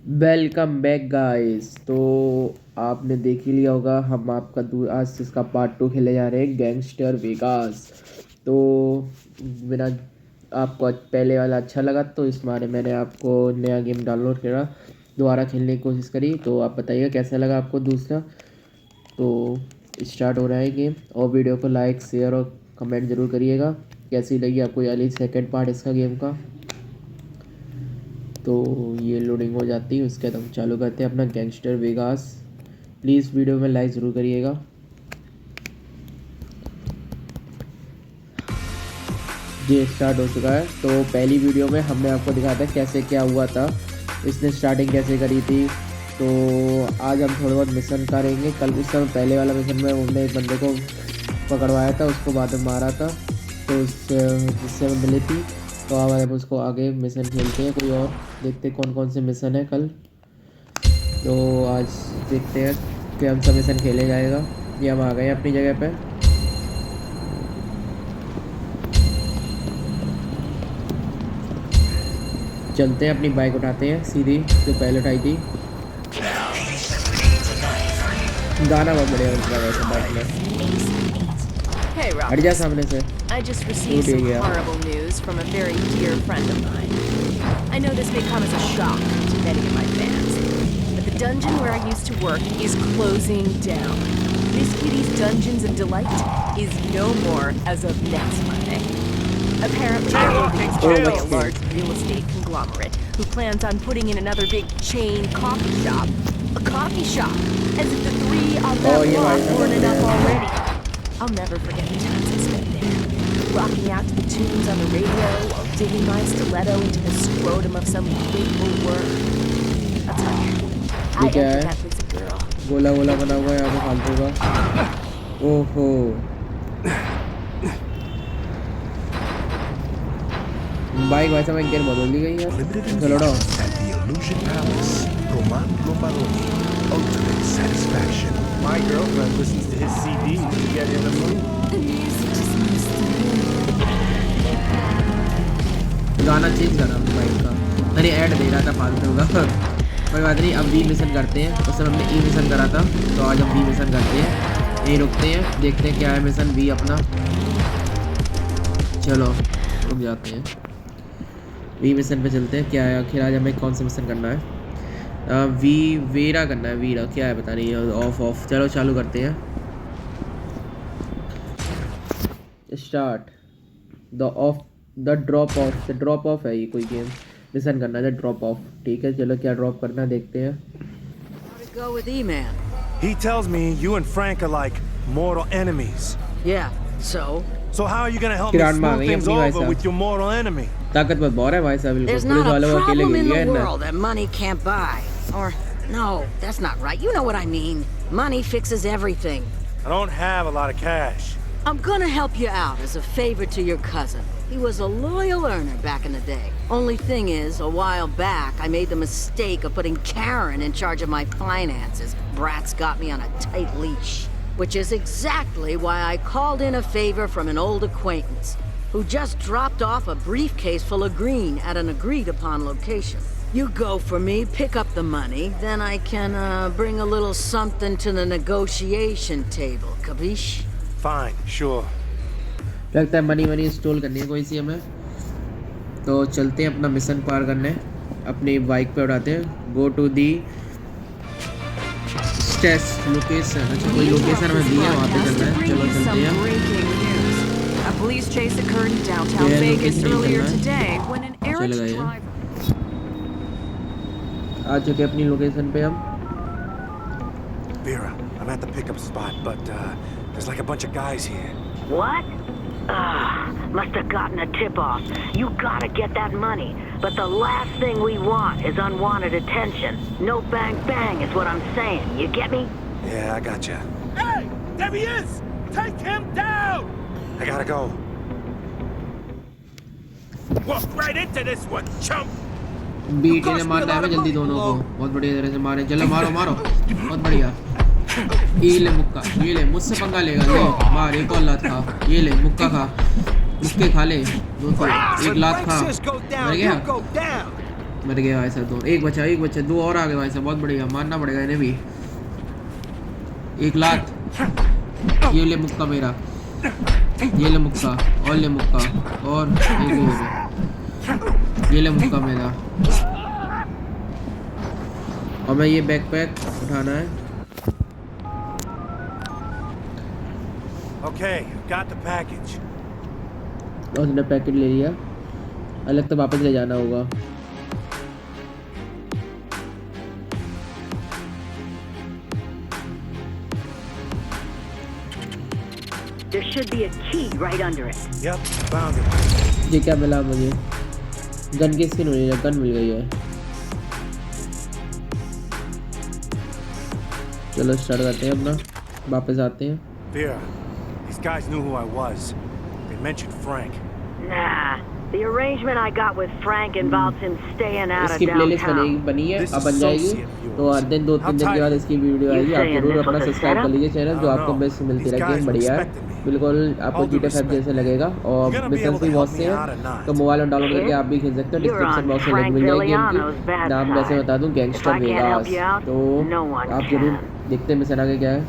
Welcome back guys. तो आपने देख ही लिया होगा, हम आपका आज इसका पार्ट 2 खेले जा रहे हैं, गैंगस्टर वेगास। तो बिना आपको पहले वाला अच्छा लगा तो इस बारे मैंने आपको नया गेम डाउनलोड करा, दोबारा खेलने की कोशिश करी। तो आप बताइए कैसा लगा आपको दूसरा। तो स्टार्ट हो रहा है गेम, और वीडियो को लाइक शेयर और कमेंट ज़रूर करिएगा कैसी लगी आपको ये सेकंड पार्ट इसका गेम का। तो ये लोडिंग हो जाती है, उसके बाद हम चालू करते हैं अपना गैंगस्टर वेगास। प्लीज़ वीडियो में लाइक ज़रूर करिएगा। ये स्टार्ट हो चुका है। तो पहली वीडियो में हमने आपको दिखाया था कैसे क्या हुआ था, इसने स्टार्टिंग कैसे करी थी। तो आज हम थोड़ा बहुत मिशन करेंगे। कल उस समय पहले वाला मिशन में हमने एक बंदे को पकड़वाया था, उसको बाद में मारा था, तो उससे जिससे मिली थी। तो अब हम उसको आगे मिशन खेलते हैं, कोई और देखते हैं कौन कौन से मिशन है कल। तो आज देखते हैं कि हम सब मिशन खेले जाएगा। ये हम आ गए अपनी जगह पे। चलते हैं, अपनी बाइक उठाते हैं सीधी जो पहले उठाई थी। गाना बहुत बढ़िया बन रहा है वैसे बाइक में। Hey, हट जा Ralphus. सामने से। I just received टूट some गया। horrible news from a very dear friend of mine. I know this may come as a shock to many of my fans, but the dungeon where I used to work is closing down. Miss Kitty's Dungeons of Delight is no more as of next Monday. Apparently, the building is owned by a large real estate conglomerate who plans on putting in another big chain coffee shop. A coffee shop! As if the three on that block weren't enough already. I'll never forget the times I spent there, rocking out to the tunes on the radio while digging my stiletto into the scrotum of some grateful worm. I'll tell you, I entered that place a girl. गोला गोला बना हुआ है यहाँ पे फालतू का। ओहो, बाइक वैसे में गियर बदल दी गई है। चलो dough Ultimate satisfaction. My girlfriend listens to his CDs to get in the mood. गाना चेंज करा बाइक का। अरे ऐड दे रहा था फालतू का। कोई बात नहीं, अब बी मिशन करते हैं। उस समय हमने ई मिशन करा था, तो आज हम बी मिशन करते हैं। यहीं रुकते हैं, देखते हैं क्या है मिशन बी अपना। चलो रुक जाते हैं, बी मिशन पे चलते हैं। क्या है आखिर आज हमें कौन सा मिशन करना है? वीरा करना है। वीरा क्या है पता नहीं। ऑफ चलो चालू करते हैं। स्टार्ट द ड्रॉप ऑफ है ये कोई गेम। मिशन करना है ड्रॉप ऑफ। ठीक है, चलो क्या ड्रॉप करना है देखते हैं। Go with E-Man. He tells me you and Frank are like mortal enemies. Yeah, so? So how are you gonna help me smooth things over with your mortal enemy? ताकत बहुत है भाई साहब, बिल्कुल There's पुलिस not a वालों को अकेले problem in गिर the गया world that money can't buy. Or, no, that's not right. You know what I mean. Money fixes everything. I don't have a lot of cash. I'm gonna help you out as a favor to your cousin. He was a loyal earner back in the day. Only thing is, a while back, I made the mistake of putting Karen in charge of my finances. Brat's got me on a tight leash. Which is exactly why I called in a favor from an old acquaintance, who just dropped off a briefcase full of green at an agreed-upon location. You go for me, pick up the money, then I can, bring a little something to the negotiation table, capiche? Fine, sure. लगता है money stall करनी है कोई सी हमें। तो चलते हैं अपना मिशन पार करने। अपनी बाइक पे उठाते हैं। Go to the test location. अच्छा कोई लोकेशन में दी है, वहाँ पे चलना है। चलो चलते हैं। A police chase occurred in downtown Vegas earlier today when an errant driver. आ चुके अपनी लोकेशन पे हम। Vera, I'm at the pickup spot, but there's like a bunch of guys here. What? Must have gotten a tip-off. You gotta get that money. But the last thing we want is unwanted attention. No bang bang is what I'm saying. You get me? Yeah, I gotcha. Hey! There he is! Take him down! I gotta go. Walk right into this one, chump! BT ने मारना है जल्दी दोनों को, बहुत बढ़िया तरह से मारे। चलो मारो मारो, बहुत बढ़िया। ये ले मुक्का, ये ले मुझसे पंगा लेगा। ले मार, एक और लात खा। ये ले मुक्का खा, मुक्के खा ले। दो एक लात खा, मर गया। मर गए भाई साहब दो, एक बचा, दो और आ गए भाई साहब, बहुत बढ़िया, मारना पड़ेगा इन्हें भी। एक लात, ये ले मुक्का मेरा, ये ले मुक्का, और ले मुक्का, और ये ले मुक्का मेरा। और मैं ये बैकपैक उठाना है। Okay, got the package. और उसने पैकेट ले लिया, अलग तो वापस ले जाना होगा। There should be a key right under it. Yep, found it. ये क्या मिला मुझे? गन की स्किन मिली है, गन मिल गई है। चलो स्टार्ट करते हैं अपना, वापस आते हैं। Vera, these guys knew who I was. They mentioned Frank. Nah, the arrangement I got with Frank involves him staying out of इसकी प्लेलिस्ट downtown. बनी है, This अब बन जाएगी। associate of yours. तो हर दिन 2-3 दिन के बाद इसकी वीडियो आएगी। आप saying जरूर this अपना was a सब्सक्राइब कर setup? लीजिए चैनल, जो I आपको don't बेस्ट know. मिलती These रहेगी, guys बढ़िया है, respected me. बिल्कुल आपको All due GTA 5 respect. जैसे लगेगा। और You're gonna be mission able to भी बहुत help से me हैं, out or not? तो मोबाइल में डाउनलोड करके आप भी खेल सकते हो। You're डिस्क्रिप्शन on बॉक्स में लिंक Frank मिल जाएगी Villano's इनकी। bad नाम side. वैसे बता दूं, If gangster I can't help Vegas. you out, तो no one आप जरूर can. देखते हैं मिशन आगे क्या है।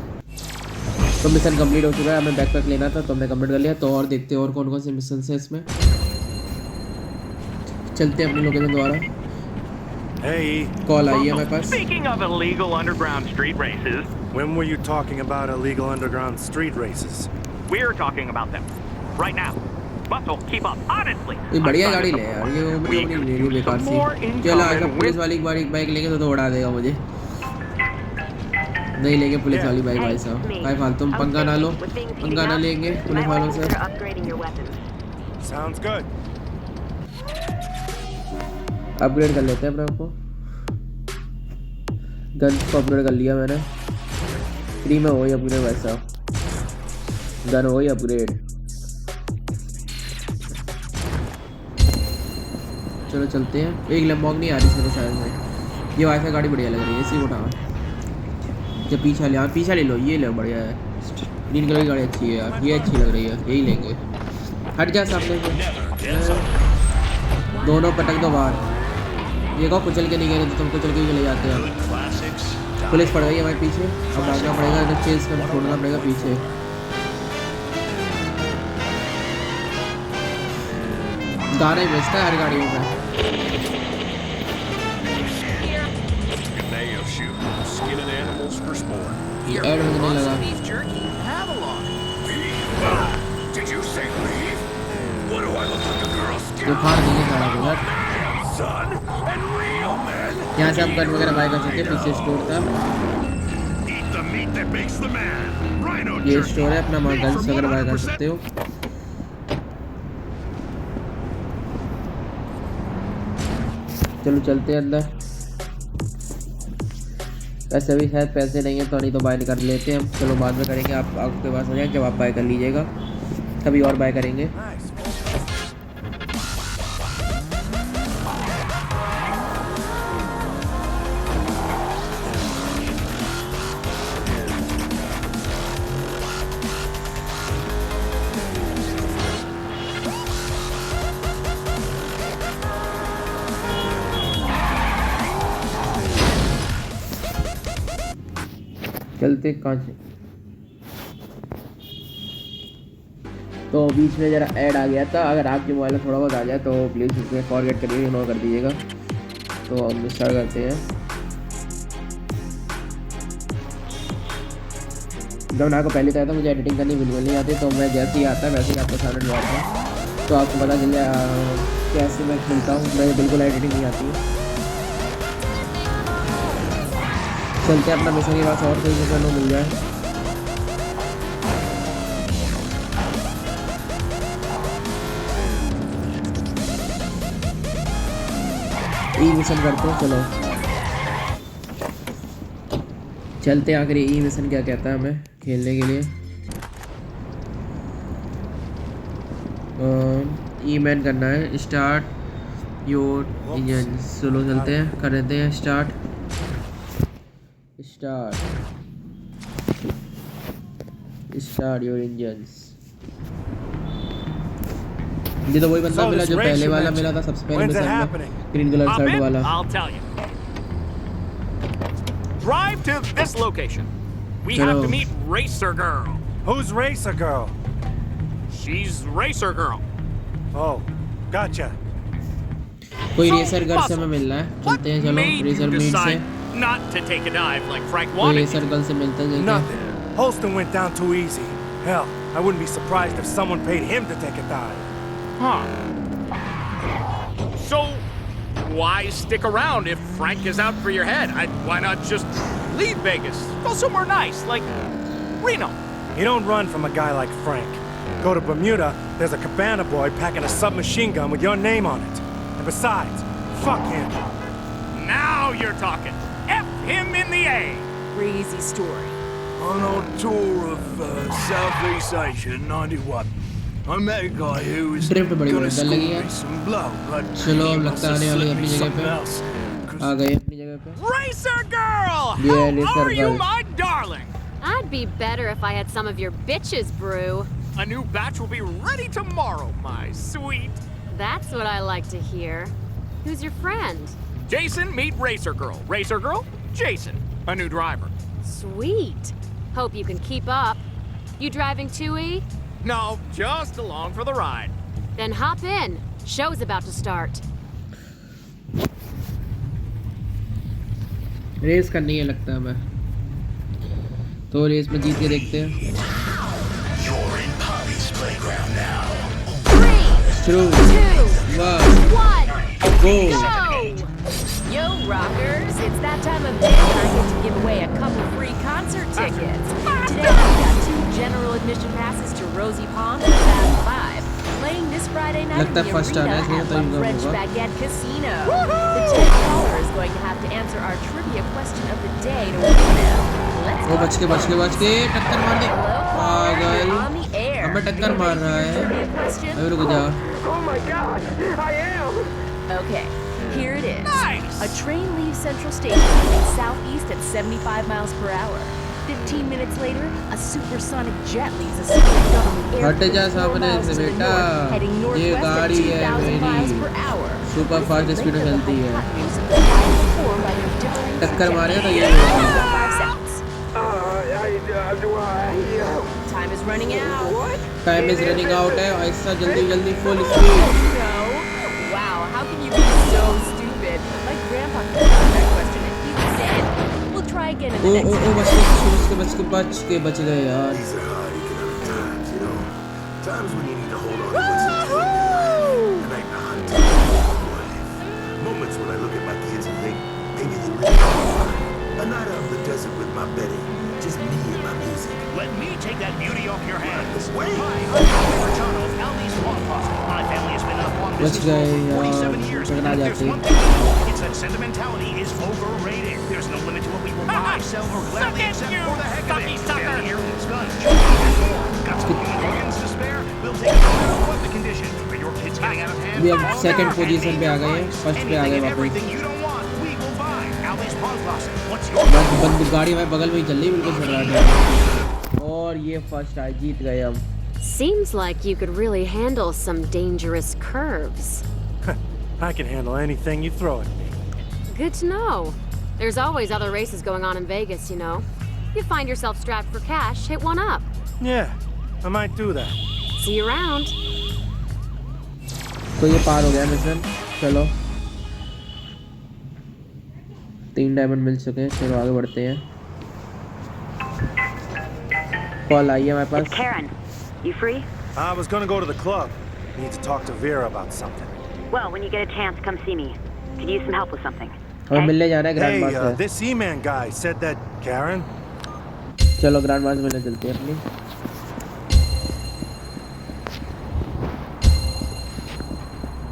तो मिशन कंप्लीट हो चुका है, हमें बैकपैक लेना था तो हमने कंप्लीट कर लिया। तो और देखते हैं और कौन कौन से मिशन है इसमें। चलते हैं अपनी लोकेशन द्वारा। Hey, कॉल आई है मेरे पास। Speaking of illegal underground street races, when were you talking about illegal underground street races? we're talking about them right now. Bustle, keep up. Honestly, ये बढ़िया I'm गाड़ी trying ले to यार, ये support. Opening We ले could रही use बेकार some more सी। income चलो ऐसा and पुलिस with- वाली बाइक लेंगे तो उड़ा देगा मुझे। नहीं लेंगे पुलिस वाली बाइक भाई साहब, भाई फालतू में पंगा ना लो, पंगा ना लेंगे पुलिस वालों से। upgrading your weapons. Sounds good. Upgrade कर लेते हैं अपने आपको। गन्स को अपग्रेड कर लिया मैंने, फ्री में हो ही अपग्रेड भाई साहब, गन हो ही अपग्रेड। चलो चलते हैं। एक लैम्बोर्गिनी नहीं आ रही इसमें तो शायद से। ये वाईफाई गाड़ी बढ़िया लग रही है, इसी को उठाओ। जब पीछा ले, पीछा ले लो, ये लो बढ़िया है। ग्रीन कलर की गाड़ी अच्छी है यार, ये अच्छी लग रही है, यही लेंगे। हट जा सामने से, दोनों पटक दो बाहर। ये कहो कुचल के नहीं गए तो तुम कुचल के ही चले जाते हैं। पुलिस पड़ गई है हमारे पीछे, अब भागना पड़ेगा, इधर चेस कर छोड़ना पड़ेगा पीछे। गाना ही बजता है हर गाड़ियों में। ऐड होने लगा। ये फाड़ देंगे सारा कुछ। यहाँ से हम गन वगैरह बाय कर सकते हैं, पीछे स्टोर था। ये स्टोर है अपना, वहाँ गन्स वगैरह बाय कर सकते हो। चलो चलते हैं अंदर। वैसे भी शायद पैसे नहीं है तो नहीं तो बाय कर लेते हैं हम। चलो बाद में करेंगे, आप आपके पास हो जाए जब आप बाय कर लीजिएगा, तभी और बाय करेंगे। चलते कांच। तो बीच में ज़रा ऐड आ गया था, अगर आपके मोबाइल में थोड़ा बहुत आ जाए तो प्लीज़ उसमें फॉरगेट करिए, इग्नोर कर दीजिएगा। तो हम स्टार्ट करते हैं। जब मैंने आपको पहले बताया था मुझे एडिटिंग करनी बिल्कुल नहीं आती, तो मैं जैसे ही आता है वैसे ही आपको सामने लगाता हूँ, तो आपको पता चल जाए कैसे मैं खेलता हूँ। मुझे बिल्कुल एडिटिंग नहीं आती है। चलते हैं अपना मिशन के पास, और कोई मिशन मिल जाए। ई मिशन करते हैं, चलो चलते हैं। आखिर ई मिशन क्या कहता है हमें खेलने के लिए। ई मैन करना है, स्टार्ट योर इंजन। चलो चलते हैं, कर देते हैं स्टार्ट। Start your engines. ये तो वही बंदा मिला जो पहले वाला मिला था सबसे पहले मिशन में। Green colour Hop shirt in, वाला। I'll tell you. Drive to this location. We Chalo. have to meet Racer Girl. Who's Racer Girl? She's Racer Girl. Oh, gotcha. कोई So, रेसर गर्ल से Bustle, हमें मिलना है, What चलते हैं चलो made racer you meet से। decide not to take a dive like Frank कोई wanted रेसर you? गर्ल से मिलते हैं Nothing. Holston went down too easy. Hell, I wouldn't be surprised if someone paid him to take a dive. Huh. So, why stick around if Frank is out for your head? Why not just leave Vegas? Go somewhere nice, like Reno. You don't run from a guy like Frank. Go to Bermuda, there's a cabana boy packing a submachine gun with your name on it. And besides, fuck him. Now you're talking. F him in the A. Crazy story. On our tour of Southeast Asia in 91, I met a guy who was Trip बड़ी gonna बड़ी school लगी है। me some blow, but चलो he अब must लगता have आने वाली slipped me अपनी जगह something पे। else. 'Cause आ गए अपनी जगह पे। Racer Girl! Yeah, How Racer are you, Girl. my darling? I'd be better if I had some of your bitches brew. A new batch will be ready tomorrow, my sweet. That's what I like to hear. Who's your friend? Jason, meet Racer Girl. Racer Girl, Jason, a new driver. Sweet. Hope you can keep up. You driving too, E? No, just along for the ride. Then hop in. Show's about to start. Race करनी है लगता है हमें, तो race में जीत के देखते हैं। शुरू 2, 1 1, गो। go! Yo, rockers, it's that time of day when I get to give away a couple free concert tickets. Today we got 2 general admission passes to Rosie Pond and Fast 5. Playing this Friday night in लगता the है first arena आना है, at तो La इनका French होगा। Baguette Casino. The 10th caller is going to have to answer our trivia question of the day to win them. Let's वो go. बच के टक्कर मार दे। Hello, caller, पागल, you're on the air. हमें टक्कर मार रहा है। Trivia question? अभी रुक जा। Okay, here it is. Nice! A train leaves Central Station moving southeast at 75 miles per hour. 15 minutes later, a supersonic jet leaves a secret government हट airport जा 4 सामने miles से to the बेटा। north, heading ये northwest at गाड़ी है 2,000 miles मेरी। per hour. Super fast speed में चलती है। Hypotenuse of the line formed by the difference टक्कर jet मारेगा तो speed. ये होगा। 5 seconds. Time is running out. Time is running out है, ऐसा जल्दी full speed. No. Wow, how can you be so stupid? My grandpa couldn't answer that question and he said, we'll try again in the next uh one. बच गए यार। these are hard economic times, you know. Times when you need to hold on to what's left of you. And I hunt moments when I look at my kids and think maybe they're living fine. A night out in the desert with my Betty, just me and my music. Let me take that beauty off your hands. Wait. Hi, I'm Joey Ricciano of Aldi's Lawn Closet. My family has been in the lawn बच business गए for यार, 47 years. पकड़ा If there's जाते। one thing we know, it's that sentimentality is overrated. There's no limit to what we will buy, sell, or gladly accept for the heck of it. Family heirlooms, guns, jewelry, and more. Got some millions to spare? We'll take it no matter what the condition. Are your kids getting out of hand? अभी हम All second that position and पे आ your गए हैं, price. first पे आ गए Anything and वापस। everything you don't want, we will buy. Aldi's Pawn Closet. What's your बंद गाड़ी हमारे बगल में ही चल रही है, बिल्कुल सड़राट है। और ये फर्स्ट आई, जीत गए हम। Seems like you could really handle some dangerous curves. I can handle anything you throw at me. Good to know. There's always other races going on in Vegas, you know. You find yourself strapped for cash, hit one up. Yeah, I might do that. See you around. तो ये पार हो गया mission. चलो 3 diamond मिल चुके हैं, चलो आगे बढ़ते हैं। कॉल आई है हमारे It's pass. Karen. You free? I was gonna go to the club. Need to talk to Vera about something. Well, when you get a chance, come see me. Could use some help with something. हमें मिलने जाना है grand Hey, master. this E-Man guy said that Karen. चलो grand master मिलने चलते हैं अपनी।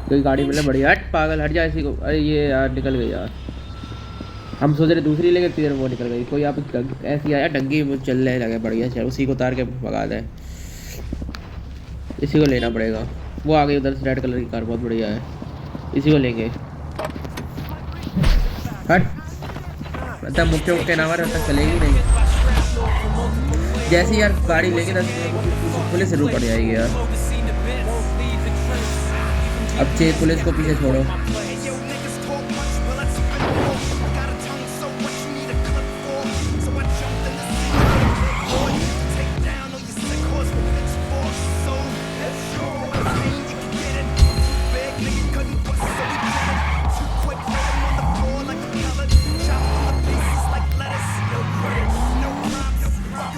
कोई गाड़ी मिले बढ़िया। हट पागल, हट जा इसी को। अरे ये यार निकल गई यार। हम सोच रहे दूसरी लेके फिर वो निकल गई। कोई आप ऐसी आया डंगी में चलने लगे बढ़िया, चल उसी को उतार के भगा दे। इसी को लेना पड़ेगा। वो आ गई उधर से, रेड कलर की कार बहुत बढ़िया है, इसी को लेंगे। हट मतलब मुक्के मुक्के ना मारे तक चलेगी नहीं। जैसे यार गाड़ी लेके ना पुलिस जरूर पड़ जाएगी यार। अब पुलिस को पीछे छोड़ो।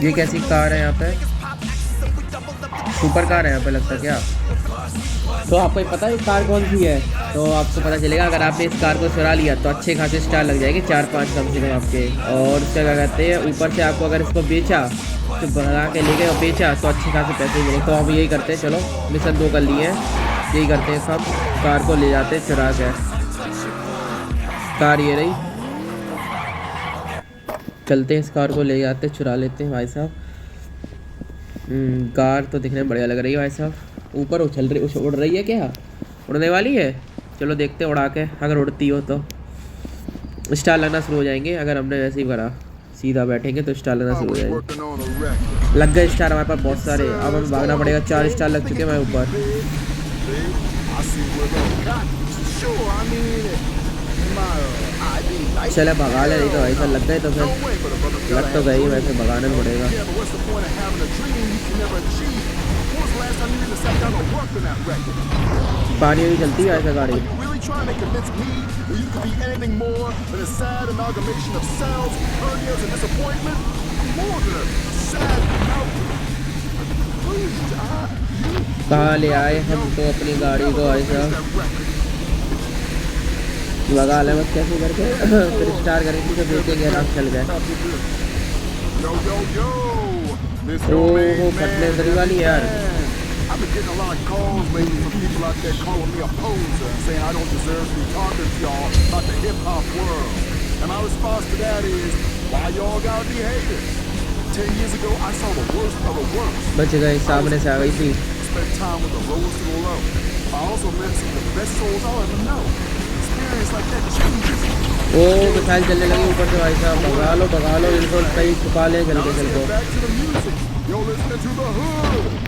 ये कैसी कार है यहाँ पे? सुपर कार है यहाँ पे लगता है क्या? तो आपको पता है कार कौन सी है? तो आपको पता चलेगा अगर आपने इस कार को चुरा लिया तो अच्छे खासे स्टार लग जाएंगे, 4-5 कम से कम आपके। और उसका क्या कहते हैं, ऊपर से आपको अगर इसको बेचा तो भगा के ले गए और बेचा तो अच्छे खासे पैसे मिले। तो हम यही करते हैं, चलो मिशन 2 कर लिए हैं, यही करते हैं सब, कार को ले जाते हैं चुरा के। कार ये रही, चलते हैं इस कार को ले जाते चुरा लेते हैं भाई साहब। कार तो दिखने में बढ़िया लग रही है भाई साहब। ऊपर उड़ रही है क्या? उड़ने वाली है? चलो देखते हैं उड़ा के, अगर उड़ती हो तो स्टार लगना शुरू हो जाएंगे। अगर हमने वैसे ही करा सीधा बैठेंगे तो स्टार लगना शुरू हो जाएंगे। लग गए स्टार हमारे पास बहुत सारे, अब हमें भागना पड़ेगा। 4 स्टार लग चुके हैं हमारे ऊपर। चले भगा ले, नहीं तो ऐसा लग गए तो फिर लग तो गई, वैसे भगाना भी पड़ेगा। पानी भी चलती है ऐसा गाड़ी? कहाँ ले आए हम तो अपनी गाड़ी को ऐसा लगा ले बस कैसे करके फिर स्टार करेंगे तो देखेंगे आराम चल गए। वो फटने दरी वाली यार। I've been getting a lot of calls lately from people out there calling me a poser and saying I don't deserve to be talking to y'all about the hip-hop world. And my response to that is, why y'all gotta be haters? 10 years ago, I saw the worst of the worst. बच गए, सामने से आ गई थी। Spent time with the lowest of the low. I also met some of the best souls I'll ever know. Experience like that changes. ओ missile चलने लगी ऊपर से भाई साहब, भगा लो इनको, कहीं छुपा ले चल के चल को। Back to the music. You're listening to the hood.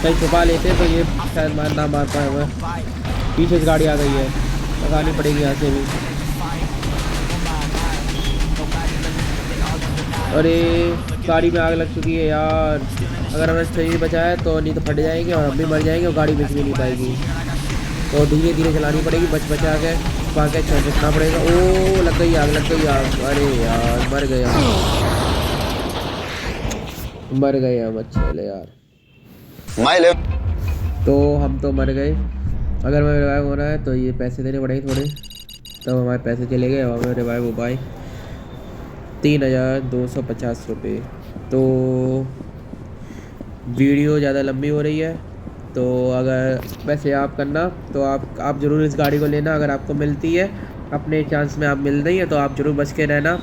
कहीं छुपा लेते तो ये शायद ना मार पाए हमें। पीछे से गाड़ी आ गई है, लगानी पड़ेगी यहाँ से भी। अरे गाड़ी में आग लग चुकी है यार। अगर हमें सही बचाया तो नहीं तो फट जाएंगे और हम भी मर जाएंगे और गाड़ी बच भी नहीं पाएगी। तो धीरे धीरे चलानी पड़ेगी, बचा के छुपना पड़ेगा। ओ लग गई आग। अरे यार मर गए हम। अच्छे ले यार, तो हम तो मर गए। अगर हमें रिवाइव होना है तो ये पैसे देने पड़ेंगे थोड़े, तब हमारे पैसे चले गए और हमें रिवाइव हो पाए। 3250 रुपये। तो वीडियो ज़्यादा लंबी हो रही है, तो अगर वैसे आप करना तो आप ज़रूर इस गाड़ी को लेना। अगर आपको मिलती है, अपने चांस में आप मिल रही है तो आप ज़रूर बच के रहना,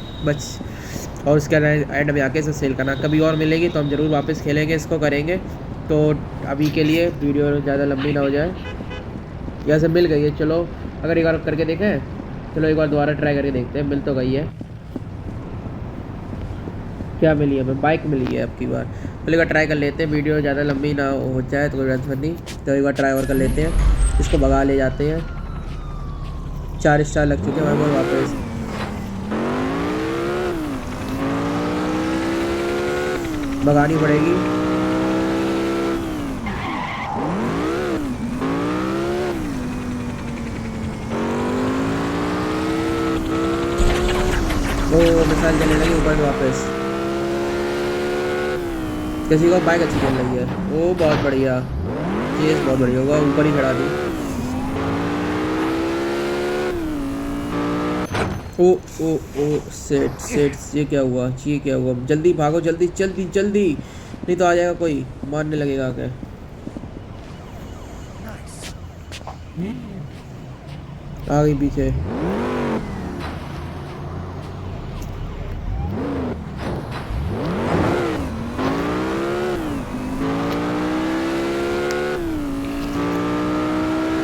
और उसके एंड में आके इसे सेल करना। कभी और मिलेगी तो हम ज़रूर वापस खेलेंगे, इसको करेंगे। तो अभी के लिए वीडियो ज़्यादा लंबी ना हो जाए। यहाँ से मिल गई है, चलो अगर एक बार करके देखें, चलो एक बार दोबारा ट्राई करके देखते हैं। मिल तो गई है, क्या मिली है? हमें बाइक मिली है अब की बार। पहले एक बार ट्राई कर लेते हैं, वीडियो ज़्यादा लंबी ना हो जाए तो कोई टेंशन नहीं। तो एक बार ट्राई और कर लेते हैं, इसको भगा ले जाते हैं। 4 स्टार लग चुके हैं हमारे पास वापस। भगानी पड़ेगी। ओ मिसाइल चलने लगी ऊपर से वापस। किसी को बाइक अच्छी चल रही है। ओ बहुत बढ़िया, चेस बहुत बढ़िया होगा, ऊपर ही खड़ा दी। ओ ओ ओ सेट ये क्या हुआ? जल्दी भागो, जल्दी नहीं तो आ जाएगा कोई, मारने लगेगा आके। आ गई पीछे।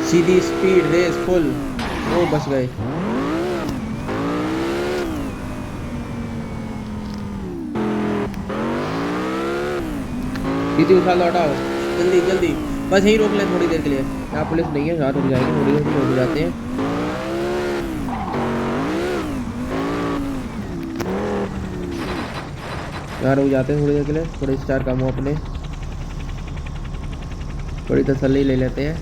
सीधी स्पीड रेस फुल। वो बच गए। सीधी उठा लौटाओ, जल्दी बस यही रोक लें थोड़ी देर के लिए। यहाँ पुलिस नहीं है, रात रुक जाएगी, थोड़ी देर रुक जाते हैं। यहाँ रुक जाते हैं थोड़ी देर के लिए, थोड़ी स्टार कम हो अपने, थोड़ी तसल्ली ले लेते हैं।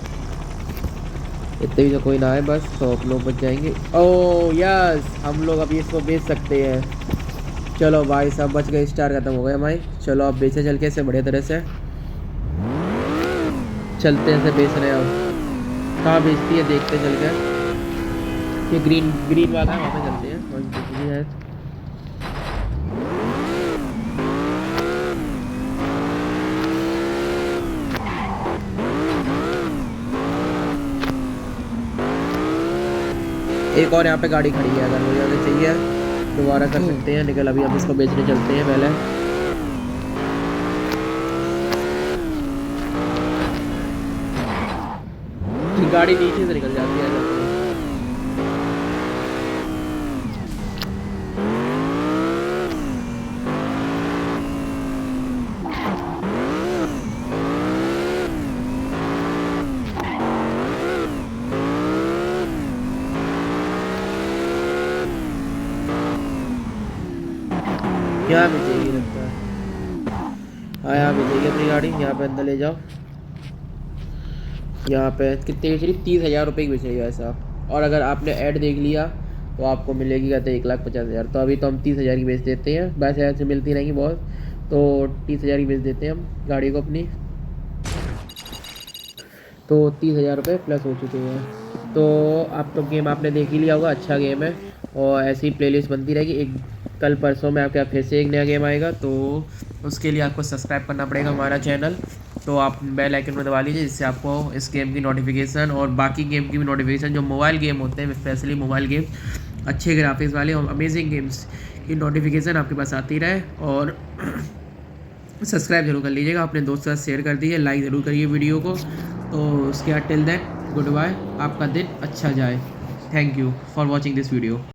इतने भी तो कोई ना आए, बस 100 लोग बच जाएंगे। ओह यस, हम लोग अभी इसको बेच सकते हैं। चलो भाई साहब बच गए, स्टार खत्म हो गया भाई। चलो अब बेचे चल के इसे बढ़िया तरह से। चलते हैं, इसे बेच रहे हैं अब। कहाँ बेचती है देखते हैं चल के। ये ग्रीन ग्रीन वाला है, वहाँ पे चलते हैं, वहाँ बिजली है। एक और यहाँ पे गाड़ी खड़ी है, अगर मुझे अगर चाहिए दोबारा कर सकते हैं, लेकिन अभी हम इसको बेचने चलते हैं पहले। गाड़ी नीचे से निकल जाती है जब। यहाँ पे चाहिए लगता है। हाँ यहाँ पे चाहिए अपनी गाड़ी, यहाँ पे अंदर ले जाओ। यहाँ पे कितने बेच रही, 30,000 रुपये की बेच रही है ऐसा। और अगर आपने ऐड देख लिया तो आपको मिलेगी कहते 1,50,000। तो अभी तो हम 30,000 की बेच देते हैं, वैसे ऐसे मिलती रहेंगी बहुत। तो 30,000 की बेच देते हैं हम गाड़ी को अपनी। तो 30,000 रुपये प्लस हो चुके हैं। तो अब तो गेम आपने देख ही लिया होगा, अच्छा गेम है। और ऐसी प्लेलिस्ट बनती रहेगी। एक कल परसों में आपके फिर से एक नया गेम आएगा, तो उसके लिए आपको सब्सक्राइब करना पड़ेगा हमारा चैनल। तो आप बेल आइकन में दबा लीजिए, जिससे आपको इस गेम की नोटिफिकेशन और बाकी गेम की भी नोटिफिकेशन, जो मोबाइल गेम होते हैं स्पेशली मोबाइल गेम, अच्छे ग्राफिक्स वाले और अमेजिंग गेम्स की नोटिफिकेशन आपके पास आती रहे। और सब्सक्राइब जरूर कर लीजिएगा, अपने दोस्तों के साथ शेयर कर दीजिए, लाइक ज़रूर करिए वीडियो को। तो उसके बाद टिल देन गुड बाय, आपका दिन अच्छा जाए। Thank you for watching this video.